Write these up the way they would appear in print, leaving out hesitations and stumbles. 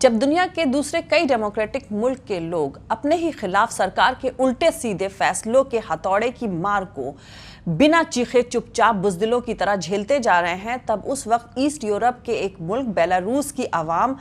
जब दुनिया के दूसरे कई डेमोक्रेटिक मुल्क के लोग अपने ही खिलाफ सरकार के उल्टे सीधे फैसलों के हथौड़े की मार को बिना चीखे चुपचाप बुज़दिलों की तरह झेलते जा रहे हैं, तब उस वक्त ईस्ट यूरोप के एक मुल्क बेलारूस की आवाम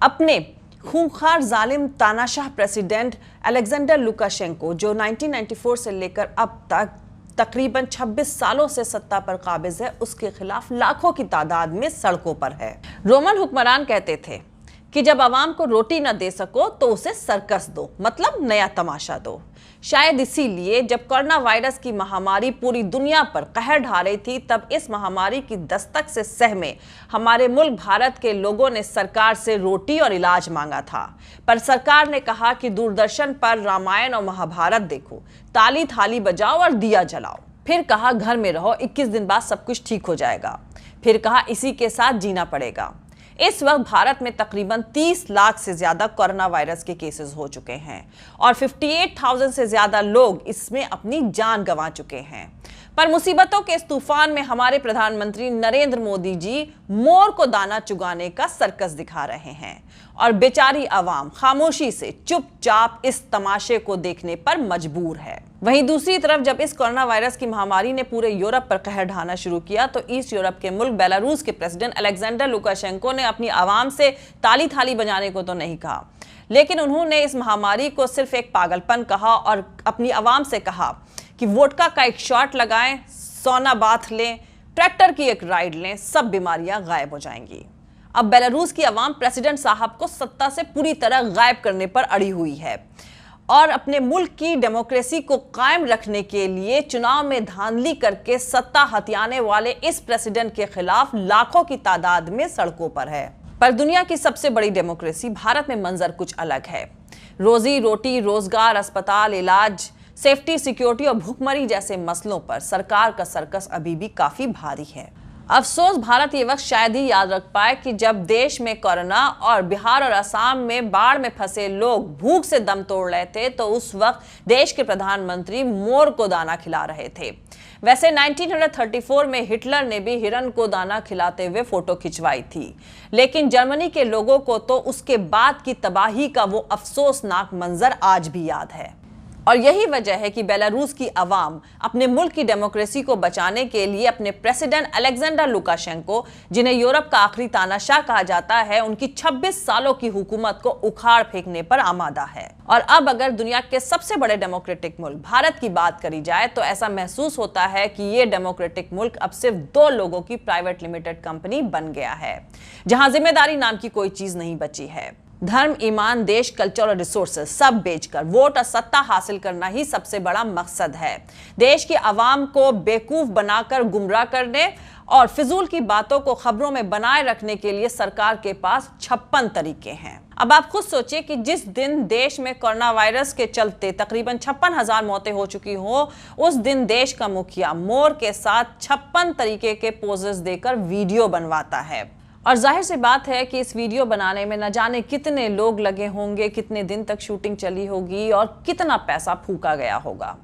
अपने खूंखार जालिम तानाशाह प्रेसिडेंट अलेक्जेंडर लुकाशेंको, जो 1994 से लेकर अब तक तकरीबन 26 सालों से सत्ता पर काबिज है, उसके खिलाफ लाखों की तादाद में सड़कों पर है। रोमन हुक्मरान कहते थे कि जब आवाम को रोटी न दे सको तो उसे सर्कस दो, मतलब नया तमाशा दो। शायद इसीलिए जब कोरोना वायरस की महामारी पूरी दुनिया पर कहर ढा रही थी, तब इस महामारी की दस्तक से सहमे हमारे मुल्क भारत के लोगों ने सरकार से रोटी और इलाज मांगा था। पर सरकार ने कहा कि दूरदर्शन पर रामायण और महाभारत देखो, ताली थाली बजाओ और दिया जलाओ। फिर कहा घर में रहो, 21 दिन बाद सब कुछ ठीक हो जाएगा। फिर कहा इसी के साथ जीना पड़ेगा। इस वक्त भारत में तकरीबन 30 लाख से ज्यादा कोरोना वायरस के केसेस हो चुके हैं और 58,000 से ज्यादा लोग इसमें अपनी जान गंवा चुके हैं। पर मुसीबतों के इस तूफान में हमारे प्रधानमंत्री नरेंद्र मोदी जी मोर को दाना चुगाने का सर्कस दिखा रहे हैं और बेचारी आवाम खामोशी से चुपचाप इस तमाशे को देखने पर मजबूर है। वहीं दूसरी तरफ जब इस कोरोना वायरस की महामारी ने पूरे यूरोप पर कहर ढाना शुरू किया, तो ईस्ट यूरोप के मुल्क बेलारूस के प्रेसिडेंट अलेक्जेंडर लुकाशेंको ने अपनी आवाम से ताली थाली बजाने को तो नहीं कहा, लेकिन उन्होंने इस महामारी को सिर्फ एक पागलपन कहा और अपनी आवाम से कहा कि वोडका का एक शॉट लगाएं, सोना बाथ लें, ट्रैक्टर की एक राइड लें, सब बीमारियां गायब हो जाएंगी। अब बेलारूस की आवाम प्रेसिडेंट साहब को सत्ता से पूरी तरह गायब करने पर अड़ी हुई है और अपने मुल्क की डेमोक्रेसी को कायम रखने के लिए चुनाव में धांधली करके सत्ता हथियाने वाले इस प्रेसिडेंट के खिलाफ लाखों की तादाद में सड़कों पर है। पर दुनिया की सबसे बड़ी डेमोक्रेसी भारत में मंजर कुछ अलग है। रोजी रोटी, रोजगार, अस्पताल, इलाज, सेफ्टी, सिक्योरिटी और भूखमरी जैसे मसलों पर सरकार का सर्कस अभी भी काफी भारी है। अफसोस भारत ये वक्त शायद ही याद रख पाए कि जब देश में कोरोना और बिहार और असम में बाढ़ में फंसे लोग भूख से दम तोड़ रहे थे, तो उस वक्त देश के प्रधानमंत्री मोर को दाना खिला रहे थे। वैसे 1934 में हिटलर ने भी हिरन को दाना खिलाते हुए फोटो खिंचवाई थी, लेकिन जर्मनी के लोगों को तो उसके बाद की तबाही का वो अफसोसनाक मंजर आज भी याद है। और यही वजह है कि बेलारूस की आवाम अपने मुल्क की डेमोक्रेसी को बचाने के लिए अपने प्रेसिडेंट अलेक्जेंडर लुकाशेंको, जिन्हें यूरोप का आखिरी तानाशाह कहा जाता है, उनकी 26 सालों की हुकूमत को उखाड़ फेंकने पर आमादा है। और अब अगर दुनिया के सबसे बड़े डेमोक्रेटिक मुल्क भारत की बात करी जाए, तो ऐसा महसूस होता है कि ये डेमोक्रेटिक मुल्क अब सिर्फ 2 लोगों की प्राइवेट लिमिटेड कंपनी बन गया है, जहां जिम्मेदारी नाम की कोई चीज नहीं बची है। धर्म, ईमान, देश, कल्चर और रिसोर्सेज सब बेचकर वोट और सत्ता हासिल करना ही सबसे बड़ा मकसद है। देश की आवाम को बेवकूफ बनाकर गुमराह करने और फिजूल की बातों को खबरों में बनाए रखने के लिए सरकार के पास 56 तरीके हैं। अब आप खुद सोचिए कि जिस दिन देश में कोरोना वायरस के चलते तकरीबन 56,000 मौतें हो चुकी हो, उस दिन देश का मुखिया मोर के साथ 56 तरीके के पोजेस देकर वीडियो बनवाता है। और जाहिर सी बात है कि इस वीडियो बनाने में न जाने कितने लोग लगे होंगे, कितने दिन तक शूटिंग चली होगी और कितना पैसा फूका गया होगा।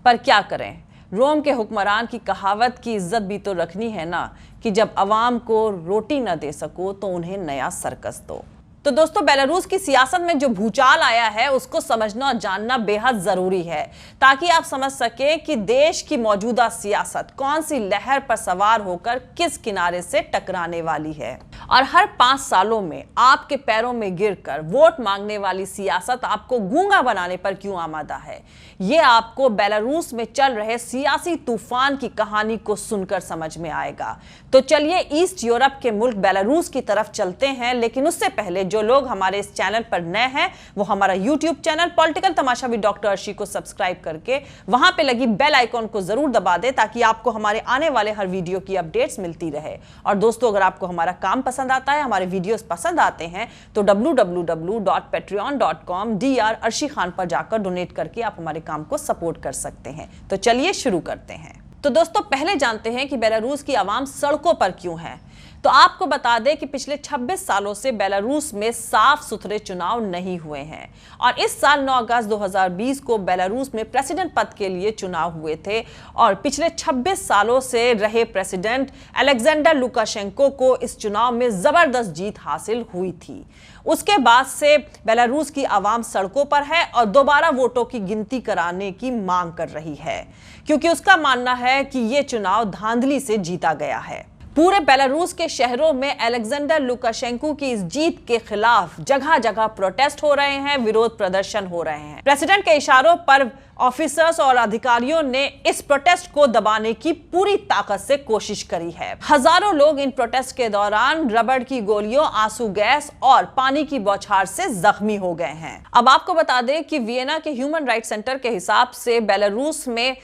पर क्या करें, रोम के हुक्मरान की कहावत की इज्जत भी तो रखनी है ना, कि जब अवाम को रोटी न दे सको तो उन्हें नया सर्कस दो। तो दोस्तों, बेलारूस की सियासत में जो भूचाल आया है उसको समझना और जानना बेहद जरूरी है, ताकि आप समझ सके कि देश की मौजूदा सियासत कौन सी लहर पर सवार होकर किस किनारे से टकराने वाली है। और हर 5 सालों में आपके पैरों में गिरकर वोट मांगने वाली सियासत आपको गूंगा बनाने पर क्यों आमादा है, ये आपको बेलारूस में चल रहे सियासी तूफान की कहानी को सुनकर समझ में आएगा। तो चलिए ईस्ट यूरोप के मुल्क बेलारूस की तरफ चलते हैं, लेकिन उससे पहले जो लोग हमारे इस चैनल पर नए हैं वो हमारा YouTube channel political Tamasha with doctor Arshi को सब्सक्राइब करके वहां पे लगी बेल आइकॉन को जरूर दबा दे, ताकि आपको हमारे आने वाले हर वीडियो की अपडेट्स मिलती रहे। और दोस्तों, अगर आपको हमारा काम पसंद आता है, हमारे वीडियोस पसंद आते हैं, तो www.patreon.com Dr. अर्शी खान पर जाकर डोनेट करके आप हमारे काम को सपोर्ट कर सकते हैं। तो चलिए शुरू करते हैं। तो दोस्तों, पहले जानते हैं कि बेलारूस की आवाम सड़कों पर क्यों है। तो आपको बता दें कि पिछले 26 सालों से बेलारूस में साफ सुथरे चुनाव नहीं हुए हैं और इस साल 9 अगस्त 2020 को बेलारूस में प्रेसिडेंट पद के लिए चुनाव हुए थे और पिछले 26 सालों से रहे प्रेसिडेंट अलेक्जेंडर लुकाशेंको को इस चुनाव में जबरदस्त जीत हासिल हुई थी। उसके बाद से बेलारूस की आवाम सड़कों पर है और दोबारा वोटों की गिनती कराने की मांग कर रही है, क्योंकि उसका मानना है कि यह चुनाव धांधली से जीता गया है। पूरे बेलारूस के शहरों में अलेक्जेंडर लुकाशेंको की इस जीत के खिलाफ जगह जगह प्रोटेस्ट हो रहे हैं, विरोध प्रदर्शन हो रहे हैं। प्रेसिडेंट के इशारों पर ऑफिसर्स और अधिकारियों ने इस प्रोटेस्ट को दबाने की पूरी ताकत से कोशिश करी है। हजारों लोग इन प्रोटेस्ट के दौरान रबड़ की गोलियों, आंसू गैस और पानी की बौछार से जख्मी हो गए हैं। अब आपको बता दें कि वियना के ह्यूमन राइट्स सेंटर के हिसाब से बेलारूस में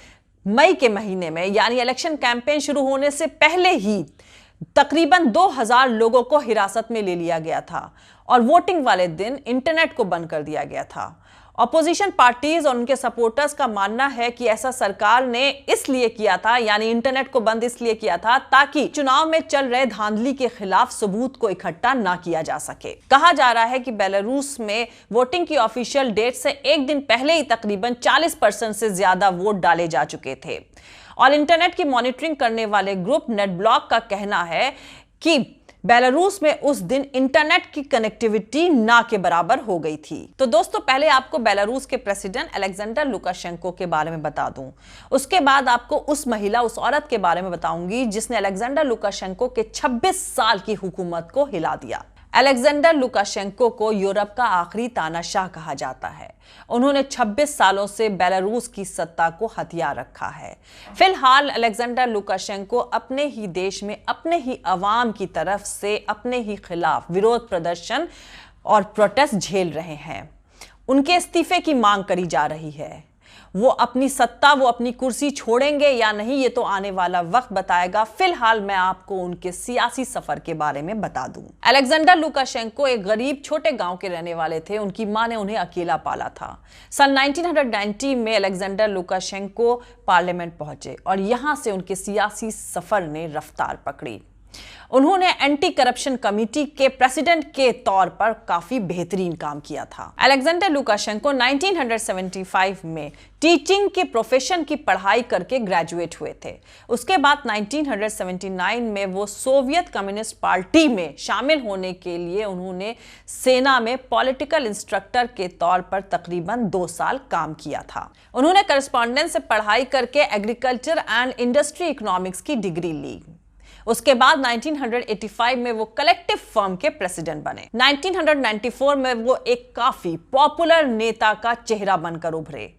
मई के महीने में यानी इलेक्शन कैंपेन शुरू होने से पहले ही तकरीबन 2000 लोगों को हिरासत में ले लिया गया था और वोटिंग वाले दिन इंटरनेट को बंद कर दिया गया था। ऑपोजिशन पार्टीज और उनके सपोर्टर्स का मानना है कि ऐसा सरकार ने इसलिए किया था, यानी इंटरनेट को बंद इसलिए किया था ताकि चुनाव में चल रहे धांधली के खिलाफ सबूत को इकट्ठा ना किया जा सके। कहा जा रहा है कि बेलारूस में वोटिंग की ऑफिशियल डेट से एक दिन पहले ही तकरीबन 40% से ज्यादा वोट डाले जा चुके थे और इंटरनेट की मॉनिटरिंग करने वाले ग्रुप नेटब्लॉक का कहना है कि बेलारूस में उस दिन इंटरनेट की कनेक्टिविटी ना के बराबर हो गई थी। तो दोस्तों, पहले आपको बेलारूस के प्रेसिडेंट अलेक्जेंडर लुकाशेंको के बारे में बता दूं, उसके बाद आपको उस महिला, उस औरत के बारे में बताऊंगी जिसने अलेक्जेंडर लुकाशेंको के 26 साल की हुकूमत को हिला दिया। अलेक्जेंडर लुकाशेंको को यूरोप का आखिरी तानाशाह कहा जाता है। उन्होंने 26 सालों से बेलारूस की सत्ता को हथिया रखा है। फिलहाल अलेक्जेंडर लुकाशेंको अपने ही देश में अपने ही अवाम की तरफ से अपने ही खिलाफ विरोध प्रदर्शन और प्रोटेस्ट झेल रहे हैं। उनके इस्तीफे की मांग करी जा रही है। वो अपनी सत्ता, वो अपनी कुर्सी छोड़ेंगे या नहीं, ये तो आने वाला वक्त बताएगा। फिलहाल मैं आपको उनके सियासी सफर के बारे में बता दूं। अलेक्जेंडर लुकाशेंको एक गरीब छोटे गांव के रहने वाले थे। उनकी मां ने उन्हें अकेला पाला था। सन 1990 में अलेक्जेंडर लुकाशेंको पार्लियामेंट पहुंचे और यहां से उनके सियासी सफर ने रफ्तार पकड़ी। उन्होंने एंटी करप्शन कमेटी के प्रेसिडेंट के तौर पर काफी बेहतरीन काम किया था। अलेक्जेंडर लुकाशेंको 1975 में टीचिंग के प्रोफेशन की पढ़ाई करके ग्रेजुएट हुए थे। उसके बाद 1979 में वो सोवियत कम्युनिस्ट पार्टी में शामिल होने के लिए उन्होंने सेना में पॉलिटिकल इंस्ट्रक्टर के तौर पर तकरीबन 2 साल काम किया था। उन्होंने करस्पॉन्डेंस से पढ़ाई करके एग्रीकल्चर एंड इंडस्ट्री इकोनॉमिक्स की डिग्री ली। उसके बाद 1985 में वो कलेक्टिव फर्म के प्रेसिडेंट बने। 1994 में वो एक काफी पॉपुलर नेता का चेहरा बनकर उभरे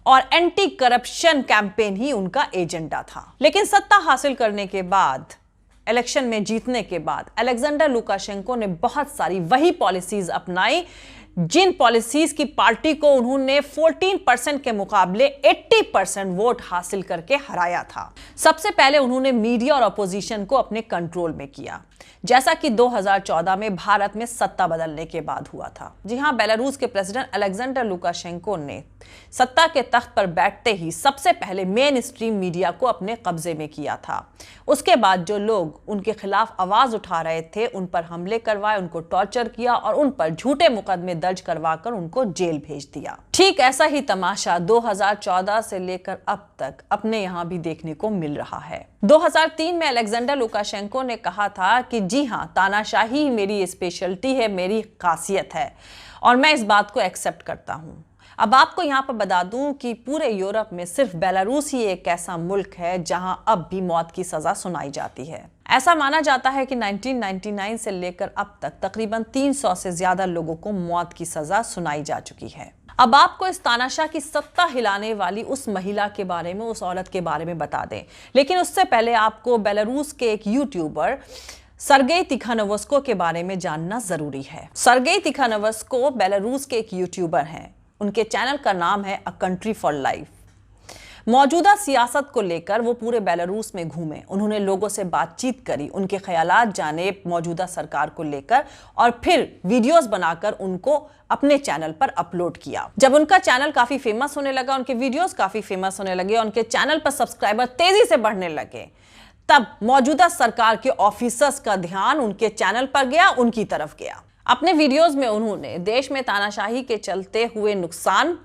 और एंटी करप्शन कैंपेन ही उनका एजेंडा था। लेकिन सत्ता हासिल करने के बाद, इलेक्शन में जीतने के बाद अलेक्जेंडर लुकाशेंको ने बहुत सारी वही पॉलिसीज अपनाई जिन पॉलिसीज की पार्टी को उन्होंने 14% के मुकाबले 80% वोट हासिल करके हराया था। सबसे पहले उन्होंने मीडिया और अपोजिशन को अपने कंट्रोल में किया, जैसा कि 2014 में भारत में सत्ता बदलने के बाद हुआ था। जी हां, बेलारूस के प्रेसिडेंट अलेक्जेंडर लुकाशेंको ने सत्ता के तख्त पर बैठते ही सबसे पहले मेन स्ट्रीम मीडिया को अपने कब्जे में किया था। उसके बाद जो लोग उनके खिलाफ आवाज उठा रहे थे उन पर हमले करवाए, उनको टॉर्चर किया और उन पर झूठे मुकदमे दर्ज करवाकर उनको जेल भेज दिया। ठीक ऐसा ही तमाशा 2014 से लेकर अब तक अपने यहां भी देखने को मिल रहा है। 2003 में अलेक्जेंडर लुकाशेंको ने कहा था कि जी हां, तानाशाही मेरी स्पेशलिटी है, मेरी खासियत है और मैं इस बात को एक्सेप्ट करता हूं। अब आपको यहां पर बता दूं कि पूरे यूरोप में सिर्फ बेलारूस ही एक ऐसा मुल्क है जहां अब भी मौत की सजा सुनाई जाती है। ऐसा माना जाता है कि 1999 से लेकर अब तक तकरीबन 300 से ज्यादा लोगों को मौत की सजा सुनाई जा चुकी है। अब आपको इस तानाशाह की सत्ता हिलाने वाली उस महिला के बारे में, उस औरत के बारे में बता दें, लेकिन उससे पहले आपको बेलारूस के एक यूट्यूबर सर्गेई तिखानोवस्को के बारे में जानना जरूरी है। सर्गेई तिखानोवस्को बेलारूस के एक यूट्यूबर हैं। उनके चैनल का नाम है अ कंट्री फॉर लाइफ। मौजूदा सियासत को लेकर वो पूरे बेलारूस में घूमे, उन्होंने लोगों से बातचीत करी, उनके ख्यालात जाने मौजूदा सरकार को लेकर और फिर वीडियोस बनाकर उनको अपने चैनल पर अपलोड किया। जब उनका चैनल काफी फेमस होने लगा, उनके वीडियोस काफी फेमस होने लगे, उनके चैनल पर सब्सक्राइबर तेजी से बढ़ने लगे, तब मौजूदा सरकार के ऑफिसर्स का ध्यान उनके चैनल पर गया, उनकी तरफ गया। अपने वीडियोस में उन्होंने देश में तानाशाही के चलते हुए नुकसान,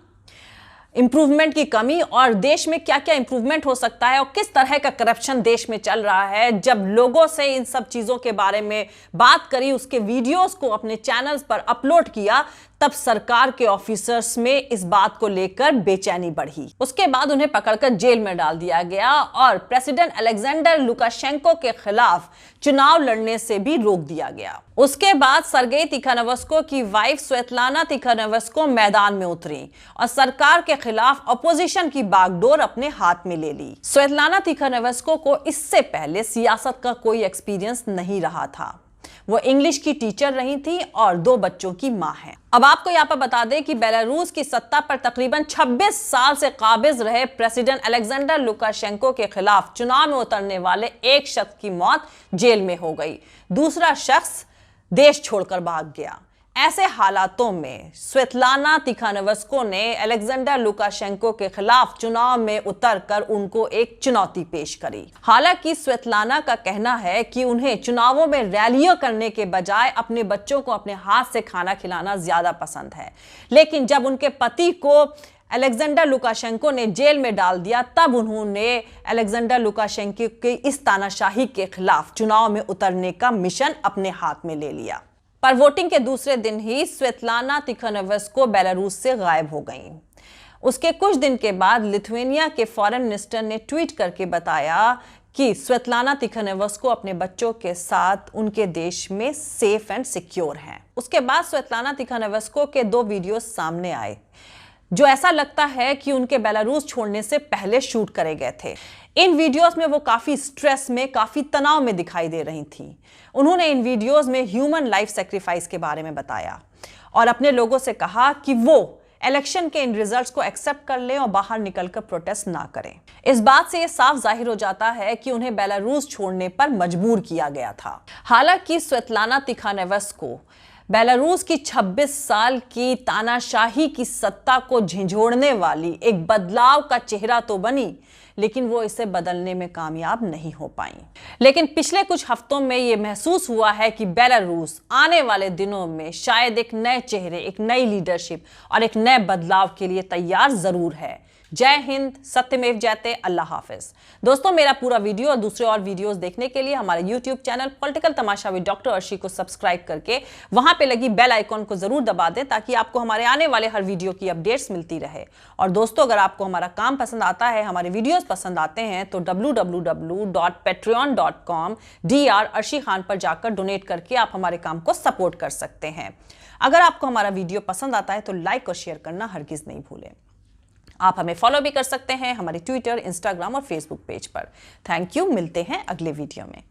इंप्रूवमेंट की कमी और देश में क्या क्या इंप्रूवमेंट हो सकता है और किस तरह का करप्शन देश में चल रहा है। जब लोगों से इन सब चीजों के बारे में बात करी, उसके वीडियोस को अपने चैनल्स पर अपलोड किया, तब सरकार के ऑफिसर्स में इस बात को लेकर बेचैनी बढ़ी। उसके बाद उन्हें पकड़कर जेल में डाल दिया गया और प्रेसिडेंट अलेक्जेंडर लुकाशेंको के खिलाफ चुनाव लड़ने से भी रोक दिया गया। उसके बाद सर्गेई तिखानोवस्की की वाइफ स्वेतलाना तिखानोवस्की मैदान में उतरी और सरकार के खिलाफ अपोजिशन की बागडोर अपने हाथ में ले ली। स्वेतलाना तिखानोवस्की को इससे पहले सियासत का कोई एक्सपीरियंस नहीं रहा था। वो इंग्लिश की टीचर रही थी और 2 बच्चों की मां है। अब आपको यहाँ पर बता दें कि बेलारूस की सत्ता पर तकरीबन 26 साल से काबिज रहे प्रेसिडेंट अलेक्जेंडर लुकाशेंको के खिलाफ चुनाव में उतरने वाले एक शख्स की मौत जेल में हो गई, दूसरा शख्स देश छोड़कर भाग गया। ऐसे हालातों में स्वेतलाना तिखानोवस्की ने अलेक्जेंडर लुकाशेंको के खिलाफ चुनाव में उतरकर उनको एक चुनौती पेश करी। हालांकि स्वेतलाना का कहना है कि उन्हें चुनावों में रैलियां करने के बजाय अपने बच्चों को अपने हाथ से खाना खिलाना ज्यादा पसंद है। लेकिन जब उनके पति को अलेक्जेंडर लुकाशेंको ने जेल में डाल दिया, तब उन्होंने अलेक्जेंडर लुकाशेंको की इस तानाशाही के खिलाफ चुनाव में उतरने का मिशन अपने हाथ में ले लिया। पर वोटिंग के दूसरे दिन ही स्वेतलाना तिखानोवस्की बेलारूस से गायब हो गईं। उसके कुछ दिन के बाद लिथुआनिया के फॉरेन मिनिस्टर ने ट्वीट करके बताया कि स्वेतलाना तिखानोवस्की अपने बच्चों के साथ उनके देश में सेफ एंड सिक्योर हैं। उसके बाद स्वेतलाना तिखानोवस्की के 2 वीडियो सामने आए जो ऐसा लगता है कि उनके बेलारूस छोड़ने से पहले शूट करे गए थे। इन वीडियोस में वो काफी स्ट्रेस में, काफी तनाव में दिखाई दे रही थी। उन्होंने इन वीडियोस में ह्यूमन लाइफ सैक्रिफाइस के बारे में बताया और अपने लोगों से कहा कि वो इलेक्शन के इन रिजल्ट्स को एक्सेप्ट कर लें और बाहर निकलकर प्रोटेस्ट ना करें। इस बात से ये साफ जाहिर हो जाता है कि उन्हें बेलारूस छोड़ने पर मजबूर किया गया था। हालांकि स्वेतलाना तिखानोवस्की बेलारूस की 26 साल की तानाशाही की सत्ता को झिझोड़ने वाली एक बदलाव का चेहरा तो बनी, लेकिन वो इसे बदलने में कामयाब नहीं हो पाई। लेकिन पिछले कुछ हफ्तों में ये महसूस हुआ है कि बेलारूस आने वाले दिनों में शायद एक नए चेहरे, एक नई लीडरशिप और एक नए बदलाव के लिए तैयार जरूर है। जय हिंद, सत्यमेव जयते, अल्लाह हाफिज। दोस्तों, मेरा पूरा वीडियो और दूसरे और वीडियोस देखने के लिए हमारे YouTube channel political Tamasha with doctor Arshi को सब्सक्राइब करके वहां पे लगी बेल आइकॉन को जरूर दबा दें ताकि आपको हमारे आने वाले हर वीडियो की अपडेट्स मिलती रहे। और दोस्तों, अगर आपको हमारा काम पसंद आता है, हमारे वीडियोस पसंद आते हैं तो www.patreon.com/Dr अर्शी खान पर जाकर डोनेट करके आप हमारे काम को सपोर्ट कर सकते हैं। अगर आपको हमारा वीडियो पसंद आता है तो लाइक और शेयर करना हरगिज नहीं भूलें। आप हमें फॉलो भी कर सकते हैं हमारे ट्विटर, इंस्टाग्राम और फेसबुक पेज पर। Thank you. मिलते हैं अगले वीडियो में।